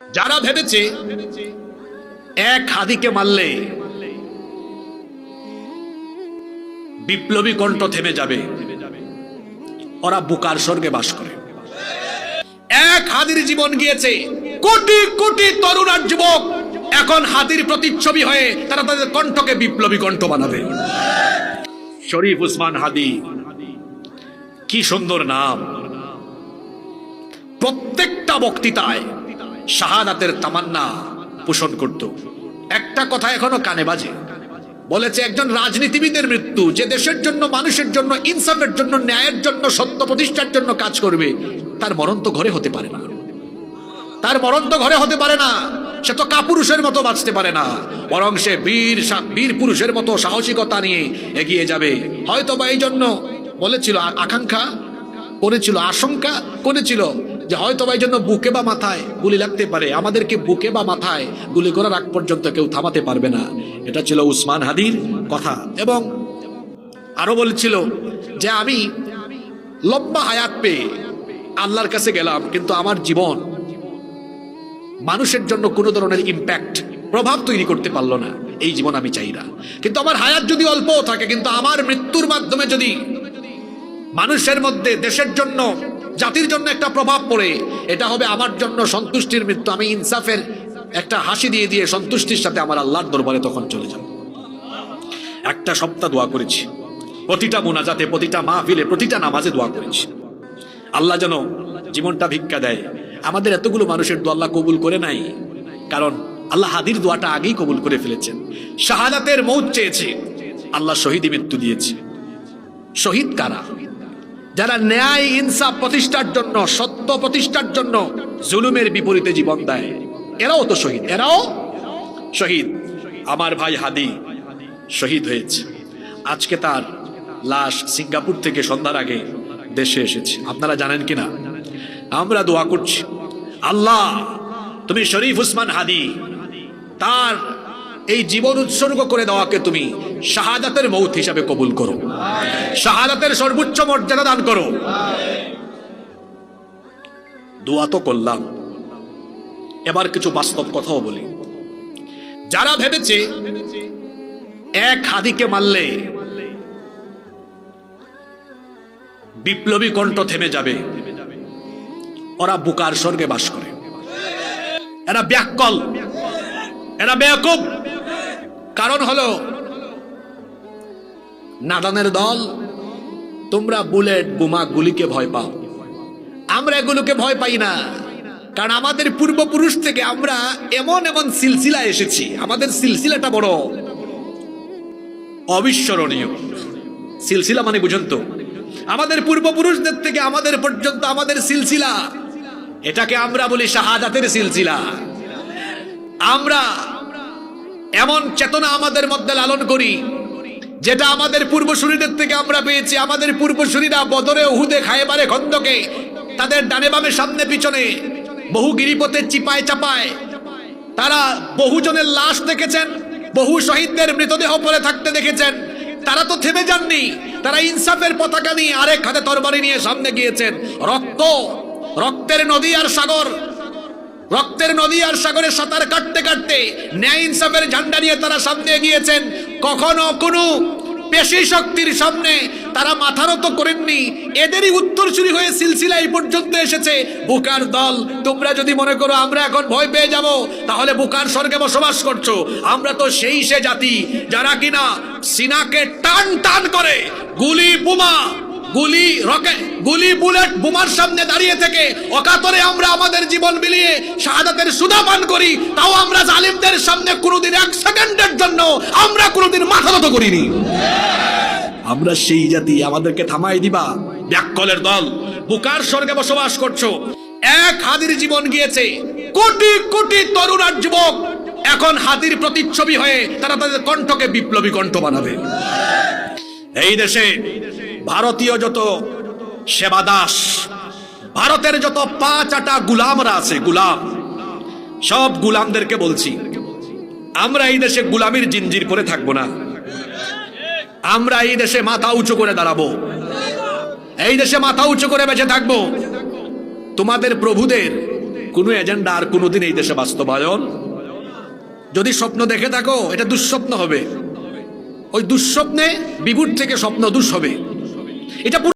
যারা ভেবেছে এক হাদিকে মারলে বিপ্লবী কণ্ঠ থেমে যাবে, ওরা বুকার স্বর্গে বাস করে। এক হাদির জীবন গিয়েছে, কোটি কোটি তরুণ আর যুবক এখন হাদির প্রতিচ্ছবি হয়ে তারা তাদের কণ্ঠকে বিপ্লবী কণ্ঠ বানাবে। শরীফ উসমান হাদি, কি সুন্দর নাম। প্রত্যেকটা বক্তৃতায় শাহাদাতের তামান্না পোষণ করত। একটা কথা এখনো কানে বাজে, বলেছে একজন রাজনীতিবিদের মৃত্যু, যে দেশের জন্য, মানুষের জন্য, ইনসাফের জন্য, ন্যায়ের জন্য, সত্য প্রতিষ্ঠার জন্য কাজ করবে, তার মরণ তো ঘরে হতে পারে না। তার মরণ তো ঘরে হতে পারে না। সে তো কাপুরুষের মতো বাঁচতে পারে না, বরং সে বীর পুরুষের মতো সাহসিকতা নিয়ে এগিয়ে যাবে। হয়তো বা এই জন্য বলেছিল, আকাঙ্ক্ষা করেছিল, আশঙ্কা করেছিল যে হয়তো বা এই জন্য বুকে বা মাথায় গুলি লাগতে পারে, আমাদেরকে বুকে বা মাথায় গুলি করার আগ পর্যন্ত কেউ থামাতে পারবে না। এটা ছিল উসমান হাদির কথা। এবং আরো বলেছিল যে আমি লম্বা হায়াত পেয়ে আল্লাহর কাছে গেলাম, কিন্তু আমার জীবন মানুষের জন্য কোনো ধরনের ইম্প্যাক্ট, প্রভাব তৈরি করতে পারলো না। এই জীবন আমি চাই না। কিন্তু আমার হায়াত যদি অল্প থাকে, কিন্তু আমার মৃত্যুর মাধ্যমে যদি মানুষের মধ্যে, দেশের জন্য, জাতির জন্য একটা প্রভাব পড়ে, এটা হবে আমার জন্য সন্তুষ্টির মৃত্যু। আমি ইনসাফের একটা হাসি দিয়ে দিয়ে সন্তুষ্টির সাথে আমার আল্লাহর দরবারে তখন চলে যাব। একটা সপ্তাহ দোয়া করেছি, প্রতিটা মুনাজাতে, প্রতিটা মাহফিলে, প্রতিটা নামাজে দোয়া করেছি আল্লাহ যেন জীবনটা ভিক্ষা দেয়। আমাদের এতগুলো মানুষের দোয়া আল্লাহ কবুল করে নাই, কারণ আল্লাহ হাদির দোয়াটা আগেই কবুল করে ফেলেছেন। শাহাদাতের মৌত চেয়েছে, আল্লাহ শহীদি মৃত্যু দিয়েছে। শহীদ কারা? যারা ন্যায় ইনসাফ প্রতিষ্ঠার জন্য, সত্য প্রতিষ্ঠার জন্য জুলুমের বিপরীতে জীবন দেয়, এরাও তো শহীদ, এরাও শহীদ। আমার ভাই হাদি শহীদ হয়েছে। আজকে তার লাশ সিঙ্গাপুর থেকে সন্ধ্যার আগে দেশে এসেছে। আপনারা জানেন কিনা? আমরা দোয়া করছি, আল্লাহ তুমি শরীফ উসমান হাদি তার এই জীবন উৎসর্গ করে দেওয়াকে তুমি শাহাদাতের মৌত হিসাবে কবুল করো, শাহাদাতের সর্বোচ্চ মর্যাদা দান করো। দোয়া তো করলাম, এবার কিছু বাস্তব কথাও বলি। যারা ভেবেছে এক হাদিকে মারলে বিপ্লবী কণ্ঠ থেমে যাবে, ওরা বুকার স্বর্গে বাস করে। এরা ব্যাককল, এরা বেয়াকুব। কারণ হলো, নাদানের দল, তোমরা বুলেট, বোমা, গুলিকে ভয় পাও, আমরা এগুলোকে ভয় পাই না। কারণ আমাদের পূর্বপুরুষ থেকে আমরা এমন এমন সিলসিলা এসেছি, আমাদের সিলসিলাটা বড় অবিস্মরণীয়। সিলসিলা মানে বুঝুন তো, আমাদের পূর্বপুরুষদের থেকে আমাদের পর্যন্ত আমাদের সিলসিলা, এটাকে আমরা বলি শাহাদাতের সিলসিলা। আমরা এমন চেতনা আমাদের মধ্যে লালন করি, যেটা আমাদের পূর্বসূরীদের থেকে আমরা পেয়েছি। আমাদের পূর্বসূরীরা বদরে, উহুদে, খায়বারে, খন্দকে তাদের ডানে বামে, সামনে পিছনে, বহু গিরিপথে, চিপায় চাপায় তারা বহুজনের লাশ দেখেছেন, বহু শহীদদের মৃতদেহ পড়ে থাকতে দেখেছেন। তারা তো থেমে যাননি, তারা ইনসাফের পতাকা নিয়ে আরেক হাতে তরবারি নিয়ে সামনে গিয়েছেন। রক্তের নদী আর সাগর, রক্তের নদী আর সাগরে সাঁতার কাটতে কাটতে ন্যায় ইনসাফের ঝান্ডা নিয়ে তারা সামনে এগিয়েছেন। কখনো কোনো পেশি শক্তির সামনে তারা মাথা নত করেননি। এদেরই উত্তরসূরি হয়ে সিলসিলা এই পর্যন্ত এসেছে। বুকার দল, তোমরা যদি মনে করো আমরা এখন ভয় পেয়ে যাব, তাহলে বুকার স্বর্গে বসবাস করছো। আমরা তো সেই সে জাতি যারা কিনা সিনাকে টান টান করে গুলি, বোমা, গুলি, রকেট, গুলি, বুলেট, বোমার সামনে দাঁড়িয়ে থেকে অকাতরে আমরা আমাদের জীবন বিলিয়ে শাহাদাতের সুধা পান করি। তাও আমরা জালিমদের সামনে কোনোদিন এক সেকেন্ডের জন্য আমরা কোনোদিন মাথা নত করিনি। আমরা সেই জাতি, আমাদেরকে থামাই দিবা? ব্যাককলের দল, বুকার স্বর্গে বসবাস করছো। এক হাদির জীবন গিয়েছে, কোটি কোটি তরুণ আর যুবক এখন হাদির প্রতিচ্ছবি হয়ে তারা তাদের কণ্ঠকে বিপ্লবী কণ্ঠ বানাবে। এই দেশে ভারতীয় যত সেবাদাস, ভারতের যত পা চাটা গুলামরা আছে, গুলাম, সব গুলামদেরকে বলছি, আমরা এই দেশে গুলামির জিঞ্জির করে থাকবো না। আমরা এই দেশে মাথা উঁচু করে দাঁড়াবো, এই দেশে মাথা উঁচু করে বেঁচে থাকবো। তোমাদের প্রভুদের কোনো এজেন্ডা আর কোনোদিন এই দেশে বাস্তবায়ন, যদি স্বপ্ন দেখে থাকো এটা দুঃস্বপ্ন হবে। ওই দুঃস্বপ্নে বিভুর থেকে স্বপ্ন দুষ হবে। এটা